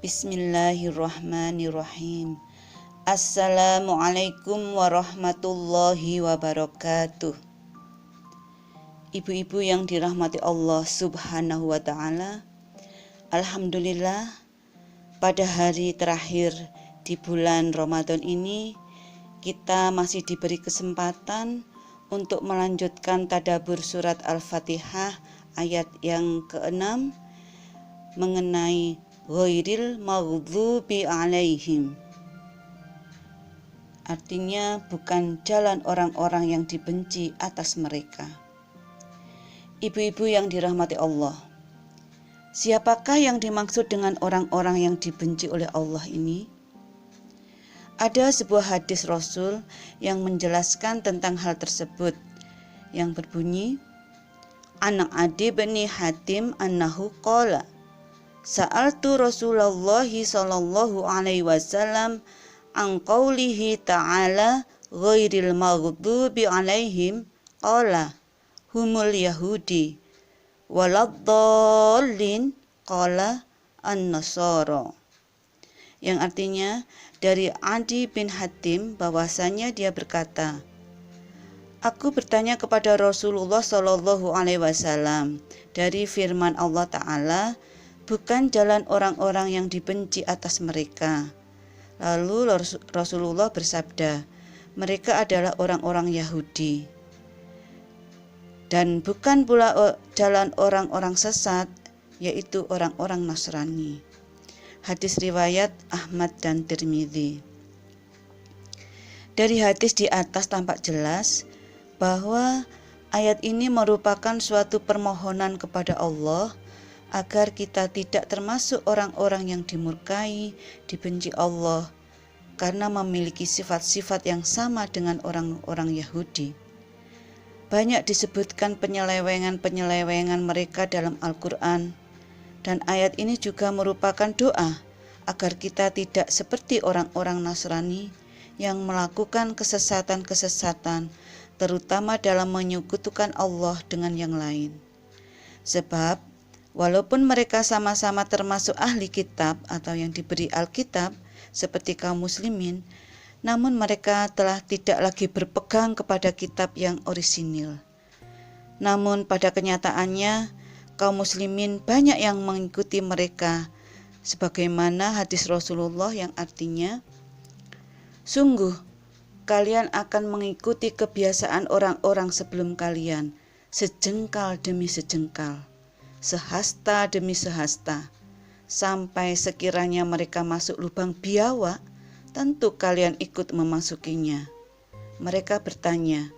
Bismillahirrahmanirrahim. Assalamualaikum warahmatullahi wabarakatuh. Ibu-ibu yang dirahmati Allah Subhanahu wa ta'ala, alhamdulillah pada hari terakhir di bulan Ramadan ini kita masih diberi kesempatan untuk melanjutkan tadabbur surat Al-Fatihah ayat yang ke-6 mengenai ghairil maghdubi alaihim. Artinya bukan jalan orang-orang yang dibenci atas mereka. Ibu-ibu yang dirahmati Allah, siapakah yang dimaksud dengan orang-orang yang dibenci oleh Allah ini? Ada sebuah hadis Rasul yang menjelaskan tentang hal tersebut yang berbunyi, An Adi bin Hatim annahu qala Sa'altu Rasulullah sallallahu alaihi wasallam an qawlihi ta'ala ghairil maghdubi alaihim qala humul yahudi waladdallin qala an-nasara, yang artinya dari Adi bin Hatim bahwasanya dia berkata, aku bertanya kepada Rasulullah sallallahu alaihi wasallam dari firman Allah Ta'ala, bukan jalan orang-orang yang dibenci atas mereka. Lalu Rasulullah bersabda, mereka adalah orang-orang Yahudi. Dan bukan pula jalan orang-orang sesat, yaitu orang-orang Nasrani. Hadis riwayat Ahmad dan Tirmidzi. Dari hadis di atas tampak jelas bahwa ayat ini merupakan suatu permohonan kepada Allah agar kita tidak termasuk orang-orang yang dimurkai, dibenci Allah karena memiliki sifat-sifat yang sama dengan orang-orang Yahudi. Banyak disebutkan penyelewengan-penyelewengan mereka dalam Al-Quran, dan ayat ini juga merupakan doa agar kita tidak seperti orang-orang Nasrani yang melakukan kesesatan-kesesatan, terutama dalam menyekutukan Allah dengan yang lain. Sebab walaupun mereka sama-sama termasuk ahli kitab atau yang diberi Alkitab seperti kaum muslimin, namun mereka telah tidak lagi berpegang kepada kitab yang orisinil. Namun pada kenyataannya kaum muslimin banyak yang mengikuti mereka, sebagaimana hadis Rasulullah yang artinya, sungguh kalian akan mengikuti kebiasaan orang-orang sebelum kalian, sejengkal demi sejengkal, sehasta demi sehasta, sampai sekiranya mereka masuk lubang biawak, tentu kalian ikut memasukinya. Mereka bertanya,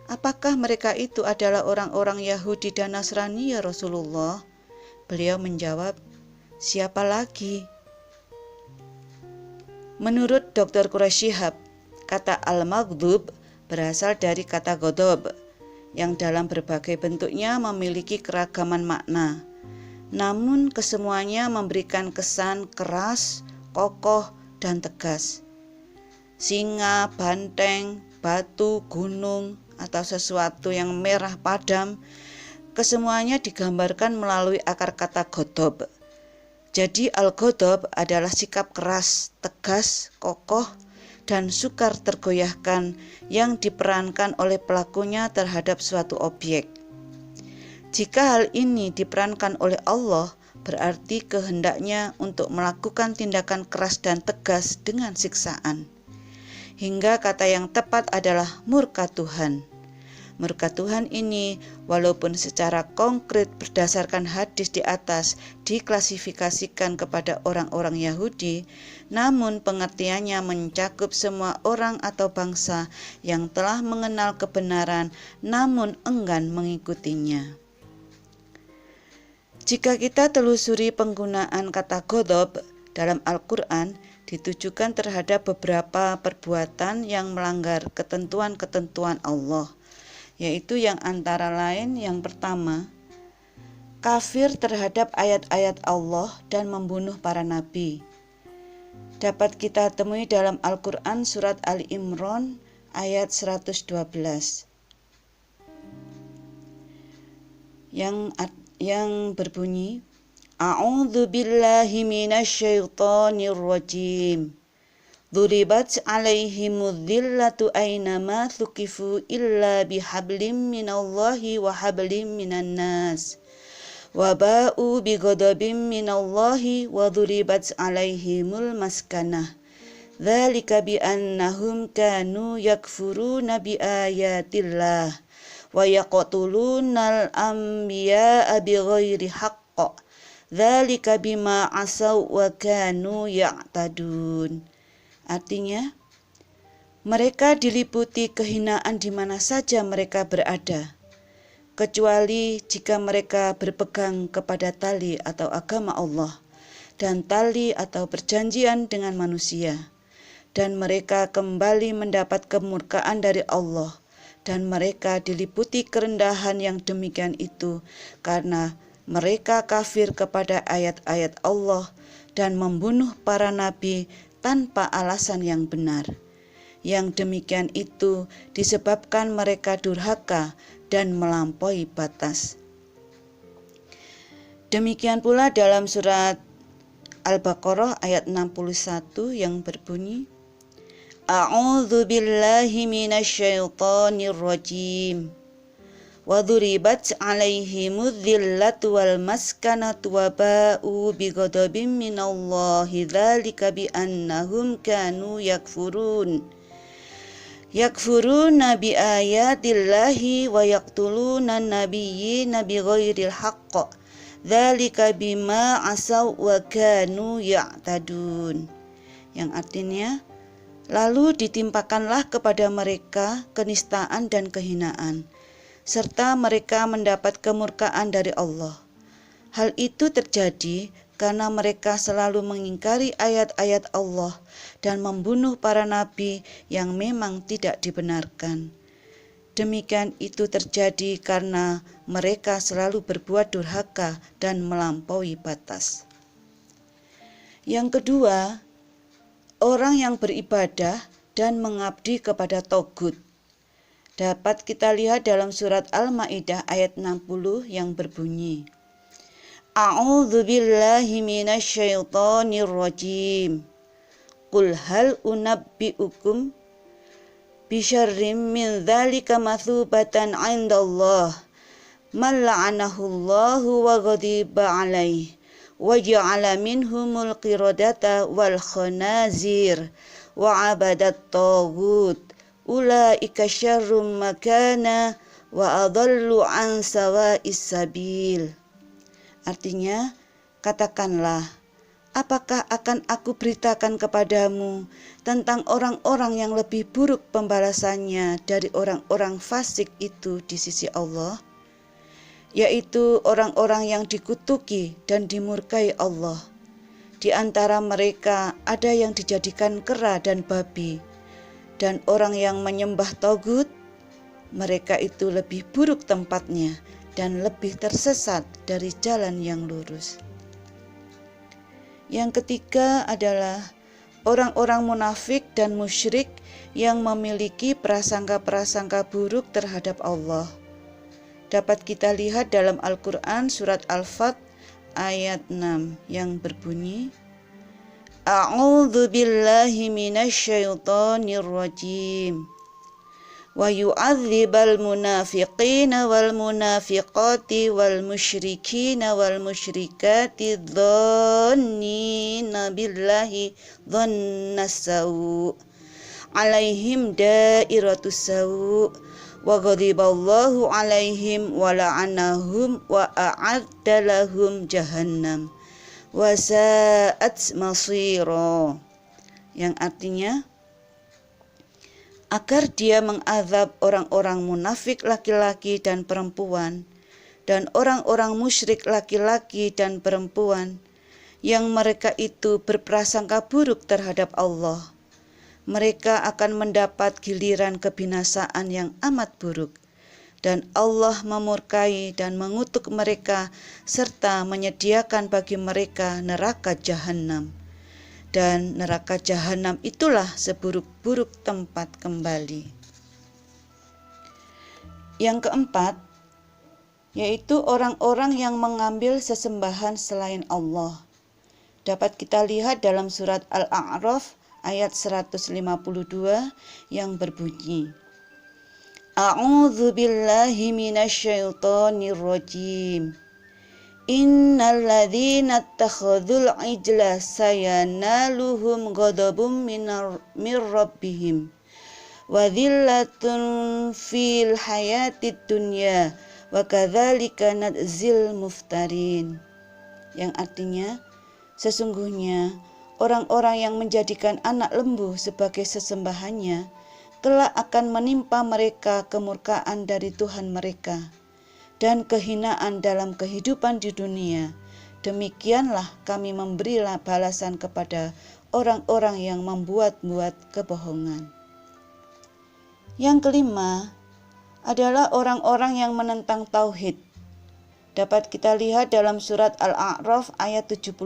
apakah mereka itu adalah orang-orang Yahudi dan Nasrani ya Rasulullah? Beliau menjawab, siapa lagi? Menurut Dr. Quraisy Shihab, kata al-maghdub berasal dari kata ghadab, yang dalam berbagai bentuknya memiliki keragaman makna. Namun kesemuanya memberikan kesan keras, kokoh, dan tegas. Singa, banteng, batu, gunung, atau sesuatu yang merah padam, kesemuanya digambarkan melalui akar kata ghadab. Jadi al-ghadab adalah sikap keras, tegas, kokoh, dan sukar tergoyahkan yang diperankan oleh pelakunya terhadap suatu objek. Jika hal ini diperankan oleh Allah, berarti kehendaknya untuk melakukan tindakan keras dan tegas dengan siksaan. Hingga kata yang tepat adalah murka Tuhan. Murka Tuhan ini walaupun secara konkret berdasarkan hadis di atas diklasifikasikan kepada orang-orang Yahudi, namun pengertiannya mencakup semua orang atau bangsa yang telah mengenal kebenaran namun enggan mengikutinya. Jika kita telusuri penggunaan kata ghadab dalam Al-Quran, ditujukan terhadap beberapa perbuatan yang melanggar ketentuan-ketentuan Allah, yaitu yang antara lain yang pertama, kafir terhadap ayat-ayat Allah dan membunuh para nabi. Dapat kita temui dalam Al-Quran surat Ali Imran ayat 112. Yang berbunyi, A'udzu billahi minasyaitonir rajim. Duribat 'alaihimudz dzillatu aynama thuqifu illa bihablim minallahi wa hablim minan nas. Wa ba'u bighadabim minallahi wa duribat 'alaihimul maskanah. Dzalika bi annahum kanu yakfuruna bi ayatillah wa yaqtulunal anbiya'a bighairi haqq. Dzalika bima asaw wa kanu ya'tadun. Artinya, mereka diliputi kehinaan di mana saja mereka berada, kecuali jika mereka berpegang kepada tali atau agama Allah dan tali atau perjanjian dengan manusia, dan mereka kembali mendapat kemurkaan dari Allah, dan mereka diliputi kerendahan yang demikian itu karena mereka kafir kepada ayat-ayat Allah dan membunuh para nabi tanpa alasan yang benar. Yang demikian itu disebabkan mereka durhaka dan melampaui batas. Demikian pula dalam surat Al-Baqarah ayat 61 yang berbunyi, A'udzu billahi minasyaitonir rajim. Wa duribat 'alaihimudz dzillatu wal maskanatu wa ba'u bighadabin minallahi dzalika bi annahum kanu yakfuruna bi ayatillahi wa yaqtuluna nabiyyina bighairil haqq. Dzalika bima asaw wa kanu ya'tadun. Yang artinya, lalu ditimpakanlah kepada mereka kenistaan dan kehinaan, serta mereka mendapat kemurkaan dari Allah. Hal itu terjadi karena mereka selalu mengingkari ayat-ayat Allah dan membunuh para nabi yang memang tidak dibenarkan. Demikian itu terjadi karena mereka selalu berbuat durhaka dan melampaui batas. Yang kedua, orang yang beribadah dan mengabdi kepada togut. Dapat kita lihat dalam surat Al-Maidah ayat 60 yang berbunyi, A'udzu billahi minasyaitonir rajim. Qul hal unabbi'ukum bisyarrim min dzalika matsubatan 'indallah man la'anahullahu wa ghadiba 'alaihi wa ja'ala minhumul qiradata wal khanazir wa 'abadat taghut. Ulaika syarrum makana wa adallu an sawa'is sabil. Artinya, katakanlah, apakah akan aku beritakan kepadamu tentang orang-orang yang lebih buruk pembalasannya dari orang-orang fasik itu di sisi Allah, yaitu orang-orang yang dikutuki dan dimurkai Allah. Di antara mereka ada yang dijadikan kera dan babi, dan orang yang menyembah tagut, mereka itu lebih buruk tempatnya dan lebih tersesat dari jalan yang lurus. Yang ketiga adalah orang-orang munafik dan musyrik yang memiliki prasangka-prasangka buruk terhadap Allah. Dapat kita lihat dalam Al-Quran surat Al-Fat ayat 6 yang berbunyi, A'udzu billahi minasyaitonir rajim. Wa yu'adzibal munafiqina wal munafiqati wal musyrikina wal musyrikati dhannina billahi dhannas sawu. Alaihim dairatus sawu wa ghadiballahu alaihim wa la'anahum wa a'adda lahum jahannam wa sa'at masira. Yang artinya, agar dia mengazab orang-orang munafik laki-laki dan perempuan, dan orang-orang musyrik laki-laki dan perempuan, yang mereka itu berprasangka buruk terhadap Allah. Mereka akan mendapat giliran kebinasaan yang amat buruk, dan Allah memurkai dan mengutuk mereka serta menyediakan bagi mereka neraka jahanam. Dan neraka jahanam itulah seburuk-buruk tempat kembali. Yang keempat, yaitu orang-orang yang mengambil sesembahan selain Allah. Dapat kita lihat dalam surat Al-A'raf ayat 152 yang berbunyi, A'udzu billahi minasyaitonir rajim. Innal ladzina ittakhadzul ijla sayanaluhum ghadabun mir rabbihim wa dhillatun fil hayatid dunya wa kadzalika nadzil muftarin. Yang artinya, sesungguhnya orang-orang yang menjadikan anak lembu sebagai sesembahannya kelak akan menimpa mereka kemurkaan dari Tuhan mereka dan kehinaan dalam kehidupan di dunia. Demikianlah kami memberi balasan kepada orang-orang yang membuat-buat kebohongan. Yang kelima adalah orang-orang yang menentang tauhid. Dapat kita lihat dalam surat Al-A'raf ayat 71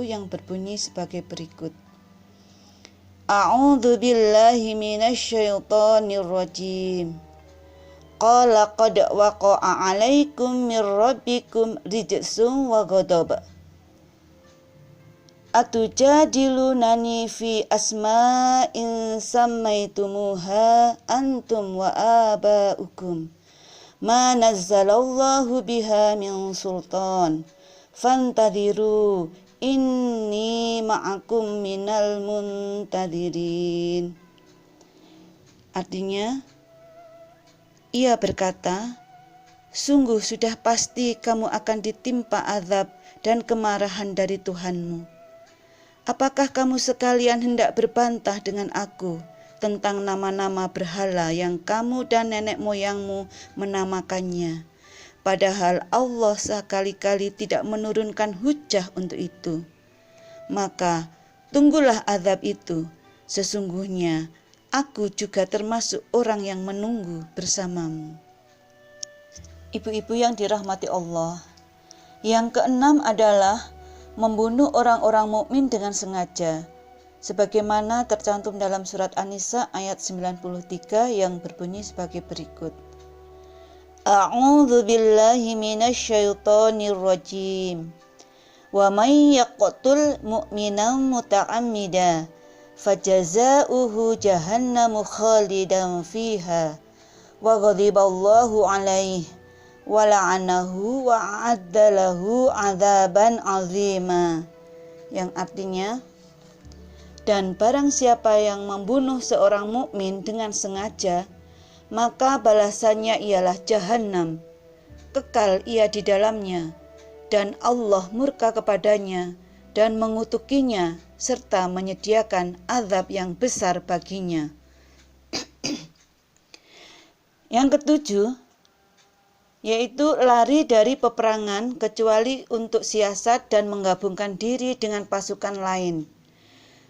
yang berbunyi sebagai berikut. A'udzu billahi minasyaitonir rajim. Qala qad waqa'a 'alaikum mir rabbikum rijsun wa ghadab. Atujadilunani fi asma'in sammaitumuha antum wa aba'ukum ma nazzalallahu biha min sultan fantadhiru inni ma'akum minal muntadhirin. Artinya, ia berkata, sungguh sudah pasti kamu akan ditimpa azab dan kemarahan dari Tuhanmu. Apakah kamu sekalian hendak berbantah dengan aku tentang nama-nama berhala yang kamu dan nenek moyangmu menamakannya? Padahal Allah sekali-kali tidak menurunkan hujjah untuk itu. Maka tunggulah azab itu. Sesungguhnya aku juga termasuk orang yang menunggu bersamamu. Ibu-ibu yang dirahmati Allah, yang keenam adalah membunuh orang-orang mukmin dengan sengaja, sebagaimana tercantum dalam surat An-Nisa ayat 93 yang berbunyi sebagai berikut. A'udzu billahi minasyaitonir rajim. Wa may yaqtul mu'minan muta'ammidan fajaza'uhu jahannamu khalidan fiha wa ghadiballahu 'alaihi wa la'anahu wa a'adda lahu 'adzaban 'azima. Yang artinya, dan barang siapa yang membunuh seorang mukmin dengan sengaja, maka balasannya ialah jahanam, kekal ia di dalamnya, dan Allah murka kepadanya dan mengutukinya serta menyediakan azab yang besar baginya. Yang ketujuh, yaitu lari dari peperangan kecuali untuk siasat dan menggabungkan diri dengan pasukan lain,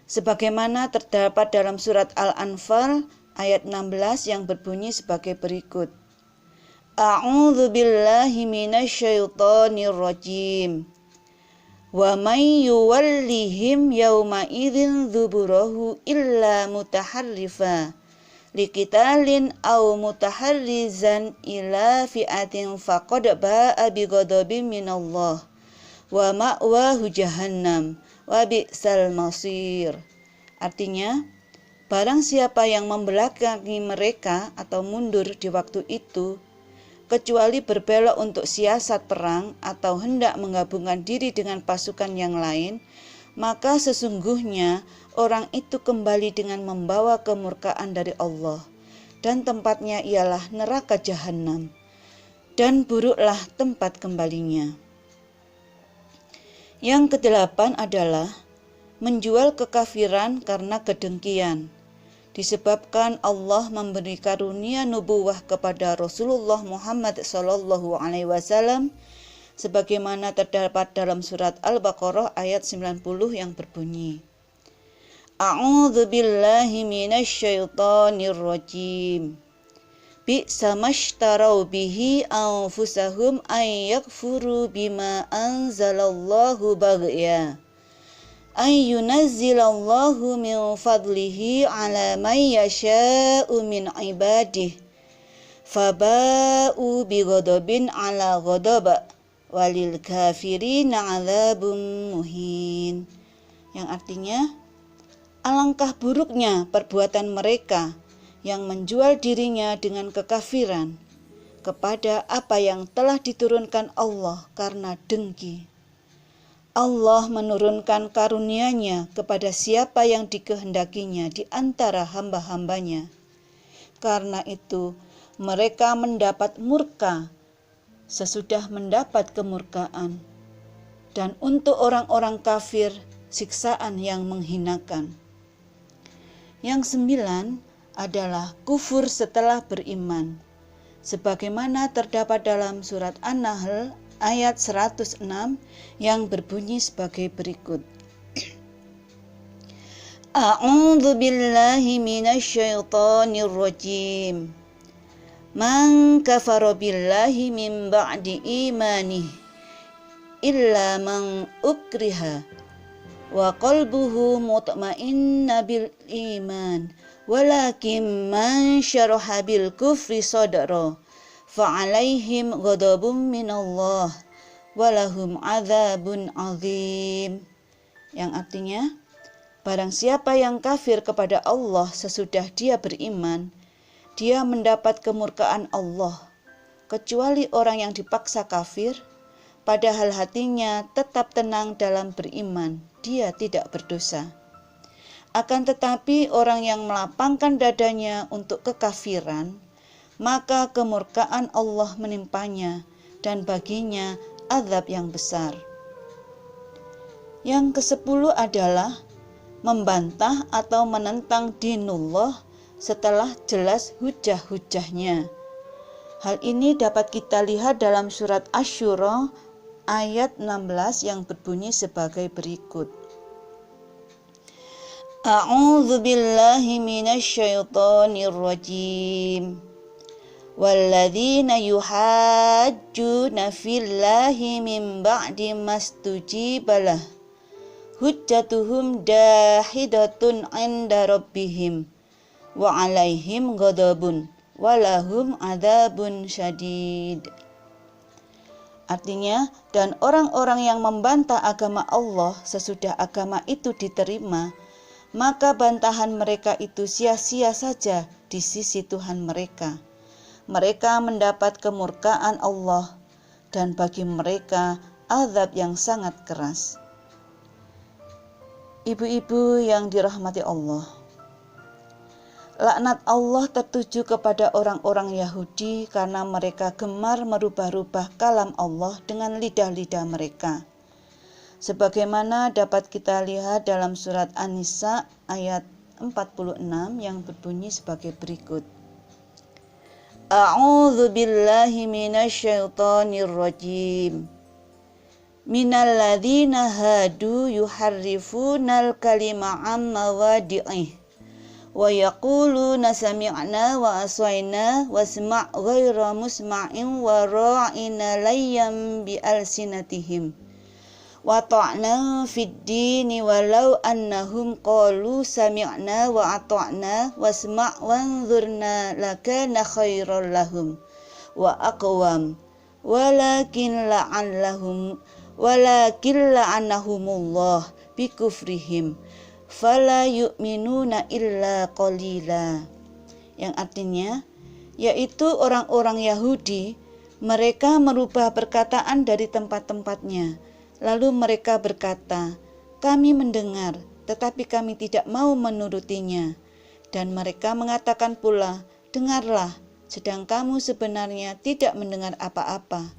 sebagaimana terdapat dalam surat Al-Anfal ayat 16 yang berbunyi sebagai berikut. A'udzu billahi minasyaitonir rajim. Wa may yuwallihim yawma idzin dzuburahu illa mutaharrifa liqitalin aw mutaharrizan ila fi'atin faqad ba'a bighadabin minallah wa ma'wahu jahannam wa bi'sal masir. Artinya, barang siapa yang membelakangi mereka atau mundur di waktu itu, kecuali berbelok untuk siasat perang atau hendak menggabungkan diri dengan pasukan yang lain, maka sesungguhnya orang itu kembali dengan membawa kemurkaan dari Allah, dan tempatnya ialah neraka jahanam, dan buruklah tempat kembalinya. Yang kedelapan adalah menjual kekafiran karena kedengkian, disebabkan Allah memberi karunia nubuwah kepada Rasulullah Muhammad SAW, sebagaimana terdapat dalam surat Al-Baqarah ayat 90 yang berbunyi, A'udzu billahi minasyaitonir rajim. Bi'sa mashtarau bihi anfusahum ay yakfuru bima anzalallahu baghya ay yunazzilallahu min fadlihi ala man yasha'u min ibadihi faba'u bighadabin 'ala ghadab walil kafirina 'adzabun muhin. Yang artinya, alangkah buruknya perbuatan mereka yang menjual dirinya dengan kekafiran kepada apa yang telah diturunkan Allah karena dengki. Allah menurunkan karunia-Nya kepada siapa yang dikehendakinya di antara hamba-hambanya. Karena itu, mereka mendapat murka sesudah mendapat kemurkaan. Dan untuk orang-orang kafir, siksaan yang menghinakan. Yang 9 adalah kufur setelah beriman. Sebagaimana terdapat dalam surat An-Nahl ayat 106 yang berbunyi sebagai berikut. A'udzu billahi minasyaitonir rajim. Man kafara billahi min ba'di imanihi illa man ukriha wa qalbuhu mutma'inna bil iman walakin man syaraha bil kufri sadra fa'alaihim ghadabun minallah walahum adzabun azim. Yang artinya, barang siapa yang kafir kepada Allah sesudah dia beriman, dia mendapat kemurkaan Allah, kecuali orang yang dipaksa kafir, padahal hatinya tetap tenang dalam beriman, dia tidak berdosa. Akan tetapi orang yang melapangkan dadanya untuk kekafiran, maka kemurkaan Allah menimpanya dan baginya azab yang besar. Yang ke-10 adalah membantah atau menentang dinullah setelah jelas hujah-hujahnya. Hal ini dapat kita lihat dalam surat Asy-Syura ayat 16 yang berbunyi sebagai berikut. A'udzu billahi minasyaitonir rajim. Walladzina yuhajjuna fillahi min ba'di mastujibalah hujjatuhum dahidatun 'inda rabbihim wa 'alaihim ghadabun walahum adzabun syadid. Artinya, dan orang-orang yang membantah agama Allah sesudah agama itu diterima, maka bantahan mereka itu sia-sia saja di sisi Tuhan mereka. Mereka mendapat kemurkaan Allah dan bagi mereka azab yang sangat keras. Ibu-ibu yang dirahmati Allah, laknat Allah tertuju kepada orang-orang Yahudi karena mereka gemar merubah-rubah kalam Allah dengan lidah-lidah mereka. Sebagaimana dapat kita lihat dalam surat An-Nisa ayat 46 yang berbunyi sebagai berikut. A'udzu billahi minasyaitonir rajim. Minal ladzina hadu yuharrifunal kalima am mawadi'ih wa yaquluna sami'na wa asayna wasma' ghaira musma'in wa ra'ina layyam bi alsinatihim wa ta'na fid dini walau annahum qalu sami'na wa ata'na wasma' wanzurna lakana khairal lahum wa aqwam walakin la'anahumullah bikufrihim fala yu'minuna illa qalila. Yang artinya, yaitu orang-orang Yahudi, mereka merubah perkataan dari tempat-tempatnya. Lalu mereka berkata, kami mendengar, tetapi kami tidak mau menurutinya. Dan mereka mengatakan pula, dengarlah, sedang kamu sebenarnya tidak mendengar apa-apa.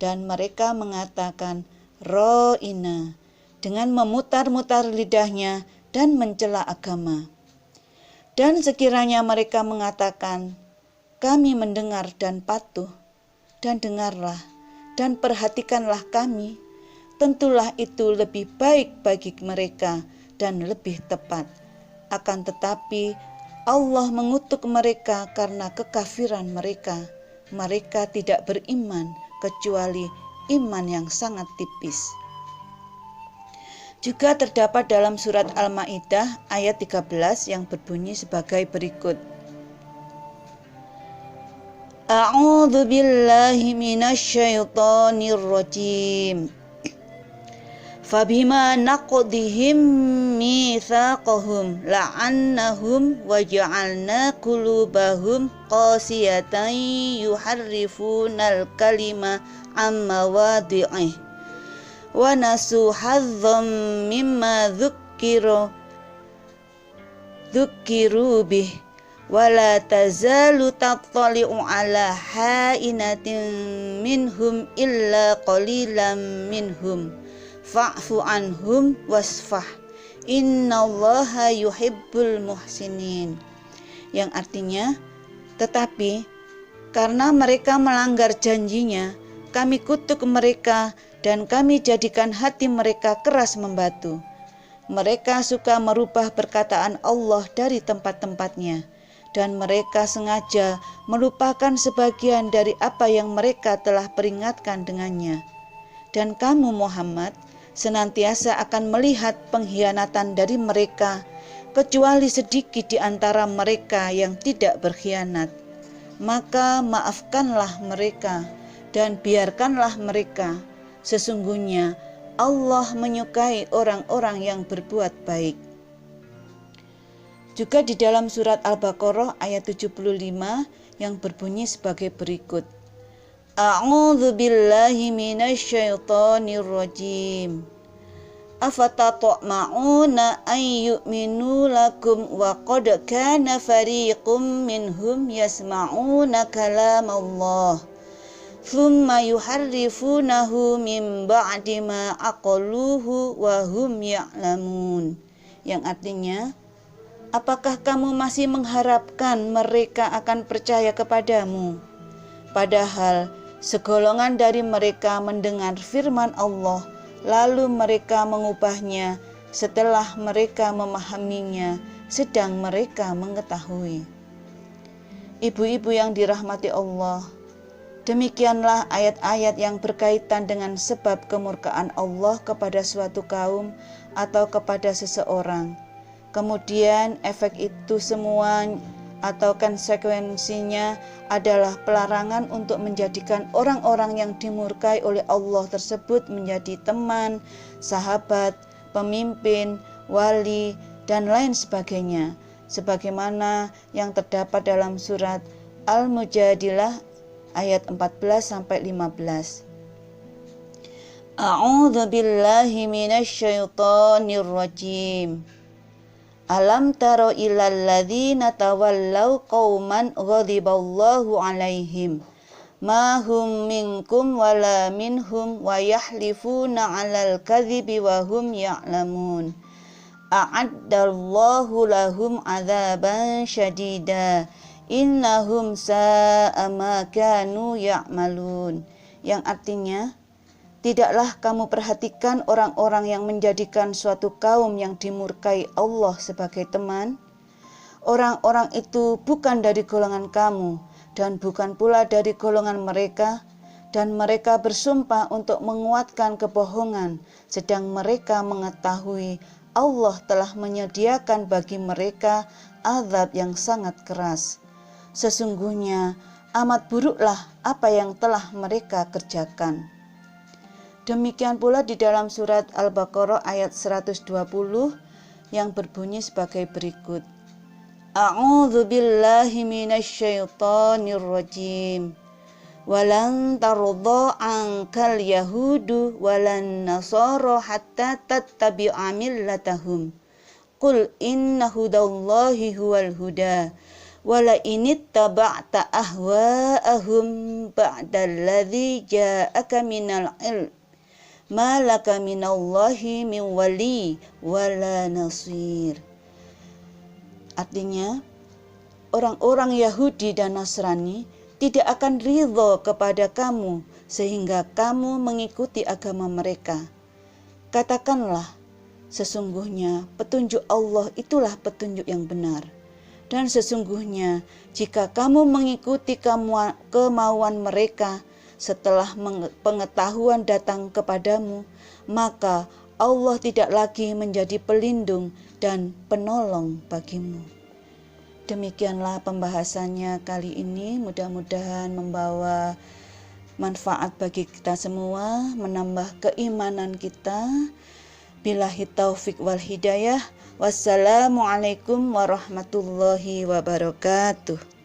Dan mereka mengatakan, ro'ina, dengan memutar-mutar lidahnya dan mencela agama. Dan sekiranya mereka mengatakan, kami mendengar dan patuh, dan dengarlah, dan perhatikanlah kami, tentulah itu lebih baik bagi mereka dan lebih tepat. Akan tetapi Allah mengutuk mereka karena kekafiran mereka. Mereka tidak beriman kecuali iman yang sangat tipis. Juga terdapat dalam surat Al-Maidah ayat 13 yang berbunyi sebagai berikut. A'udzu billahi minasyaitonir rajim. Fabima naqdihim mitsaqahum la'annahum wa ja'alna qulubahum qasiyatan yuharrifunal kalima amma wadi'ih wa nasu hazzam mimma dzukiru bih wala tazalu tattali'u ala hainatin minhum illa qalilan minhum fa'fu anhum wasfah innallaha yuhibbul muhsinin. Yang artinya, tetapi karena mereka melanggar janjinya, kami kutuk mereka dan kami jadikan hati mereka keras membatu. Mereka suka merubah perkataan Allah dari tempat-tempatnya, dan mereka sengaja melupakan sebagian dari apa yang mereka telah peringatkan dengannya. Dan kamu Muhammad senantiasa akan melihat pengkhianatan dari mereka, kecuali sedikit di antara mereka yang tidak berkhianat. Maka maafkanlah mereka dan biarkanlah mereka. Sesungguhnya Allah menyukai orang-orang yang berbuat baik. Juga di dalam surat Al-Baqarah ayat 75 yang berbunyi sebagai berikut. A'udzu billahi minasyaitonir rajim. Afatatma'una ay yu'minu lakum wa qad kana fariqum minhum yasma'una kalamallah thumma yuharrifunahu min ba'di ma aqaluhu wa hum ya'lamun. Yang artinya, apakah kamu masih mengharapkan mereka akan percaya kepadamu? Padahal segolongan dari mereka mendengar firman Allah, lalu mereka mengubahnya setelah mereka memahaminya, sedang mereka mengetahui. Ibu-ibu yang dirahmati Allah, demikianlah ayat-ayat yang berkaitan dengan sebab kemurkaan Allah kepada suatu kaum atau kepada seseorang. Kemudian efek itu semua atau konsekuensinya adalah pelarangan untuk menjadikan orang-orang yang dimurkai oleh Allah tersebut menjadi teman, sahabat, pemimpin, wali, dan lain sebagainya, sebagaimana yang terdapat dalam surat Al-Mujadilah ayat 14-15. A'udzu billahi minasyaitonir rajim. Alam taro ilal ladzina tawallaw qauman ghadiballahu alaihim ma hum minkum wala minhum wa yahlifuna 'alal kadhibi wa hum ya'lamun. A'addallahu lahum 'adzaban syadida innahum sa'a ma kanu ya'malun. Yang artinya, tidaklah kamu perhatikan orang-orang yang menjadikan suatu kaum yang dimurkai Allah sebagai teman? Orang-orang itu bukan dari golongan kamu dan bukan pula dari golongan mereka, dan mereka bersumpah untuk menguatkan kebohongan, sedang mereka mengetahui Allah telah menyediakan bagi mereka azab yang sangat keras. Sesungguhnya amat buruklah apa yang telah mereka kerjakan. Demikian pula di dalam surat Al-Baqarah ayat 120 yang berbunyi sebagai berikut. A'udzu billahi minasyaitonir rajim. Walan tardha ankal yahudu walan nasara hatta tattabi'a millatahum. Qul inna hudallahi huwal huda. Wala inittaba'ta ahwa'ahum ba'dalladzi ja'aka minal ilm. Malaka minallahi min wali wala nasir. Artinya, orang-orang Yahudi dan Nasrani tidak akan ridho kepada kamu sehingga kamu mengikuti agama mereka. Katakanlah, sesungguhnya petunjuk Allah itulah petunjuk yang benar. Dan sesungguhnya jika kamu mengikuti kemauan mereka, setelah pengetahuan datang kepadamu, maka Allah tidak lagi menjadi pelindung dan penolong bagimu. Demikianlah pembahasannya kali ini, mudah-mudahan membawa manfaat bagi kita semua, menambah keimanan kita. Billahi taufik wal hidayah. Wassalamualaikum warahmatullahi wabarakatuh.